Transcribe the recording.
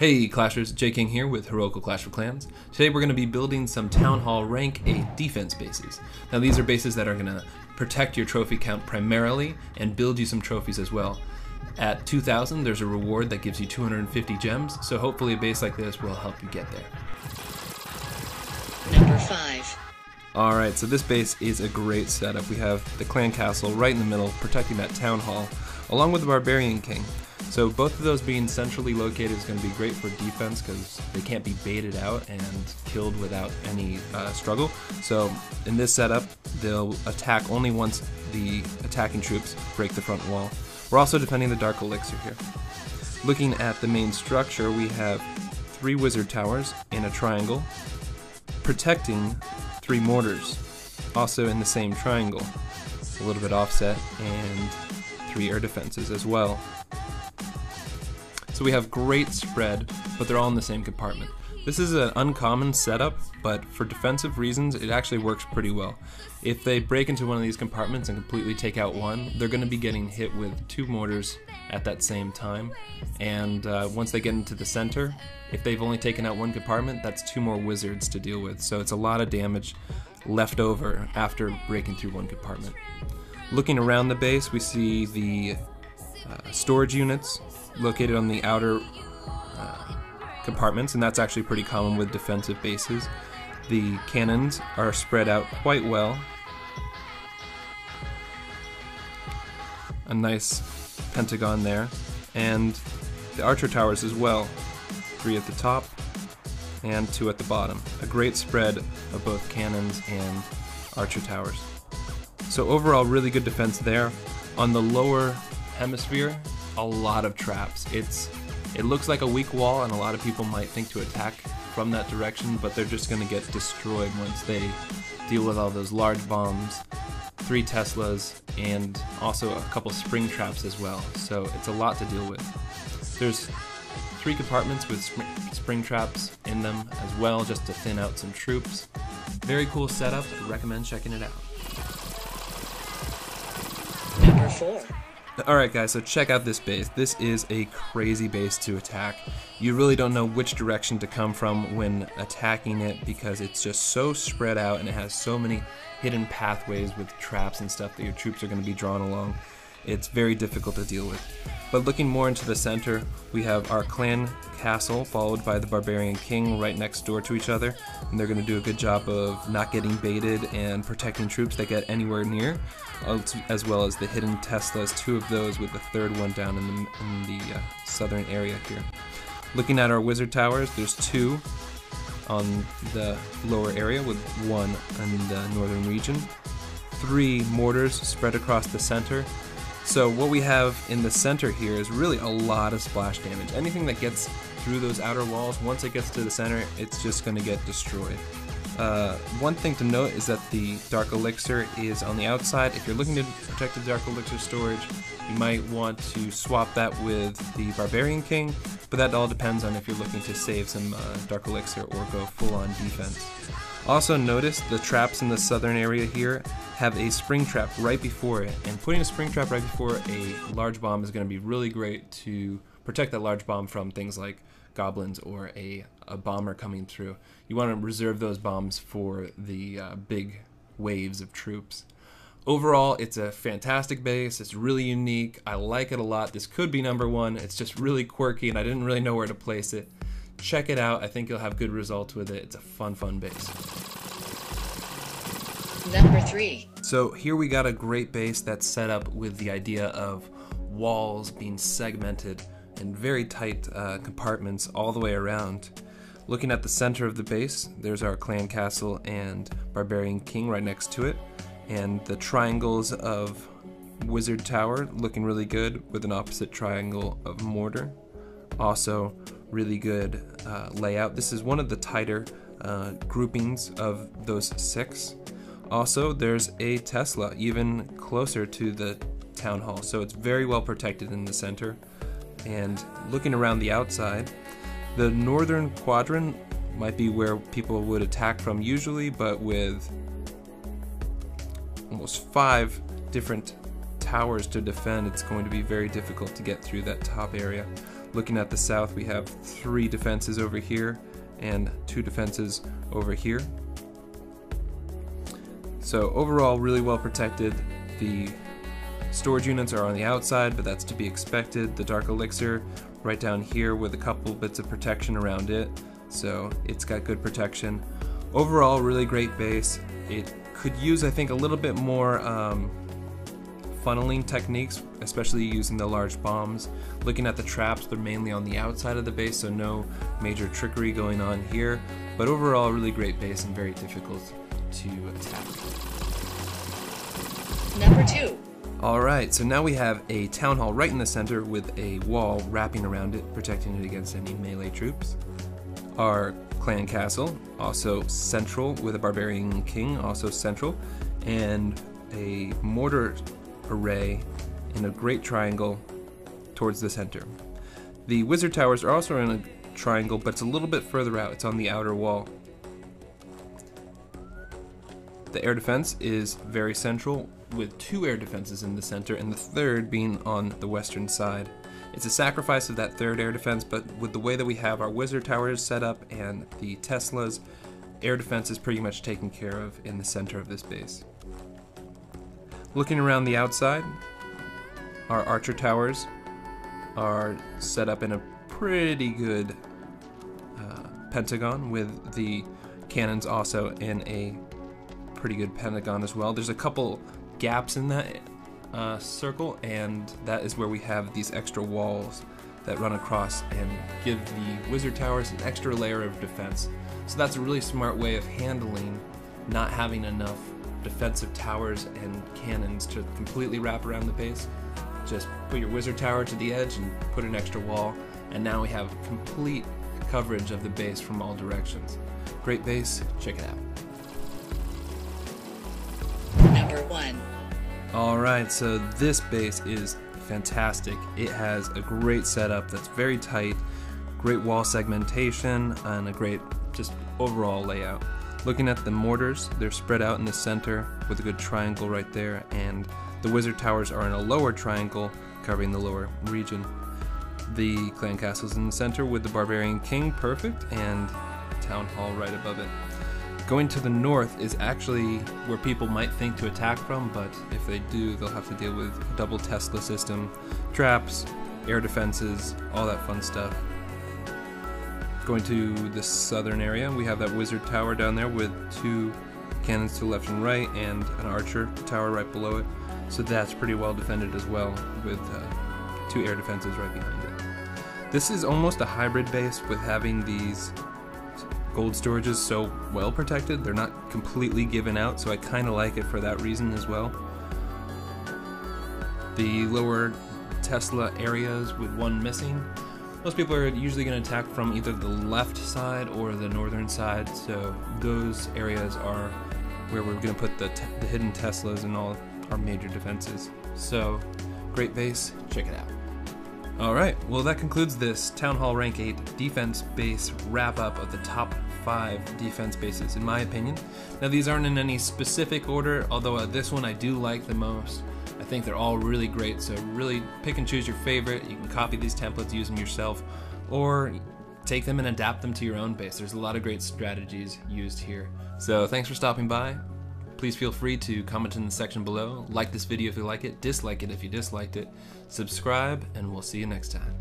Hey Clashers, J King here with Heroical Clash of Clans. Today we're going to be building some Townhall Rank 8 defense bases. Now these are bases that are going to protect your trophy count primarily and build you some trophies as well. At 2,000 there's a reward that gives you 250 gems, so hopefully a base like this will help you get there. Number 5. Alright, so this base is a great setup. We have the clan castle right in the middle protecting that town hall, along with the Barbarian King. So both of those being centrally located is going to be great for defense because they can't be baited out and killed without any struggle. So in this setup, they'll attack only once the attacking troops break the front wall. We're also defending the Dark Elixir here. Looking at the main structure, we have 3 wizard towers in a triangle, protecting 3 mortars, also in the same triangle, a little bit offset, and 3 air defenses as well. So we have great spread, but they're all in the same compartment. This is an uncommon setup, but for defensive reasons, it actually works pretty well. If they break into one of these compartments and completely take out one, they're going to be getting hit with 2 mortars at that same time. And once they get into the center, if they've only taken out 1 compartment, that's 2 more wizards to deal with. So it's a lot of damage left over after breaking through 1 compartment. Looking around the base, we see the storage units located on the outer compartments, and that's actually pretty common with defensive bases. The cannons are spread out quite well. A nice pentagon there, and the archer towers as well. 3 at the top and 2 at the bottom. A great spread of both cannons and archer towers. So overall, really good defense there. On the lower hemisphere, a lot of traps. It looks like a weak wall, and a lot of people might think to attack from that direction, but they're just going to get destroyed once they deal with all those large bombs, 3 Teslas, and also a couple spring traps as well. So it's a lot to deal with. There's 3 compartments with spring traps in them as well, just to thin out some troops. Very cool setup. I recommend checking it out. Number 4. Alright guys, so check out this base. This is a crazy base to attack. You really don't know which direction to come from when attacking it because it's just so spread out and it has so many hidden pathways with traps and stuff that your troops are going to be drawn along. It's very difficult to deal with. But looking more into the center, we have our clan castle followed by the Barbarian King right next door to each other, and they're going to do a good job of not getting baited and protecting troops that get anywhere near, as well as the hidden Teslas, 2 of those with the 3rd one down in the southern area here. Looking at our wizard towers, there's 2 on the lower area with 1 in the northern region, 3 mortars spread across the center. So what we have in the center here is really a lot of splash damage. Anything that gets through those outer walls, once it gets to the center, it's just going to get destroyed. One thing to note is that the Dark Elixir is on the outside. If you're looking to protect the Dark Elixir storage, you might want to swap that with the Barbarian King, but that all depends on if you're looking to save some Dark Elixir or go full-on defense. Also notice the traps in the southern area here have a spring trap right before it, and putting a spring trap right before a large bomb is going to be really great to protect that large bomb from things like goblins or a bomber coming through. You want to reserve those bombs for the big waves of troops. Overall, it's a fantastic base. It's really unique. I like it a lot. This could be number 1. It's just really quirky, and I didn't really know where to place it. Check it out. I think you'll have good results with it. It's a fun base. Number 3. So here we got a great base that's set up with the idea of walls being segmented in very tight compartments all the way around. Looking at the center of the base, there's our clan castle and Barbarian King right next to it, and the triangles of Wizard Tower looking really good with an opposite triangle of mortar. Also really good layout. This is one of the tighter groupings of those 6. Also, there's a Tesla even closer to the town hall, so it's very well protected in the center. And looking around the outside, the northern quadrant might be where people would attack from usually, but with almost 5 different towers to defend, it's going to be very difficult to get through that top area. Looking at the south, we have 3 defenses over here and 2 defenses over here. So overall, really well protected. The storage units are on the outside, but that's to be expected. The Dark Elixir right down here with a couple bits of protection around it, so it's got good protection. Overall, really great base. It could use, I think, a little bit more funneling techniques, especially using the large bombs. Looking at the traps, they're mainly on the outside of the base, so no major trickery going on here. But overall, really great base and very difficult to attack. Number 2. Alright, so now we have a town hall right in the center with a wall wrapping around it, protecting it against any melee troops. Our clan castle, also central, with a barbarian king, also central, and a mortar array in a great triangle towards the center. The wizard towers are also in a triangle, but it's a little bit further out. It's on the outer wall. The air defense is very central, with 2 air defenses in the center and the 3rd being on the western side. It's a sacrifice of that 3rd air defense, but with the way that we have our wizard towers set up and the Teslas, air defense is pretty much taken care of in the center of this base. Looking around the outside, our archer towers are set up in a pretty good pentagon, with the cannons also in a pretty good pentagon as well. There's a couple gaps in that circle, and that is where we have these extra walls that run across and give the wizard towers an extra layer of defense. So that's a really smart way of handling not having enough defensive towers and cannons to completely wrap around the base. Just put your wizard tower to the edge and put an extra wall, and now we have complete coverage of the base from all directions. Great base, check it out. Number 1. Alright, so this base is fantastic. It has a great setup that's very tight, great wall segmentation, and a great just overall layout. Looking at the mortars, they're spread out in the center with a good triangle right there, and the wizard towers are in a lower triangle covering the lower region. The clan castle's in the center with the barbarian king, perfect, and town hall right above it. Going to the north is actually where people might think to attack from, but if they do, they'll have to deal with a double Tesla system, traps, air defenses, all that fun stuff. Going to the southern area, we have that wizard tower down there with 2 cannons to the left and right and an archer tower right below it. So that's pretty well defended as well, with 2 air defenses right behind it. This is almost a hybrid base, with having these gold storages so well protected. They're not completely given out, so I kind of like it for that reason as well. The lower Tesla areas with 1 missing, most people are usually going to attack from either the left side or the northern side, so those areas are where we're going to put the hidden Teslas and all our major defenses. So, great base, check it out. Alright, well that concludes this Town Hall Rank 8 defense base wrap-up of the top 5 defense bases, in my opinion. Now these aren't in any specific order, although this one I do like the most. I think they're all really great, so really pick and choose your favorite. You can copy these templates, use them yourself, or take them and adapt them to your own base. There's a lot of great strategies used here. So thanks for stopping by. Please feel free to comment in the section below, like this video if you like it, dislike it if you disliked it, subscribe, and we'll see you next time.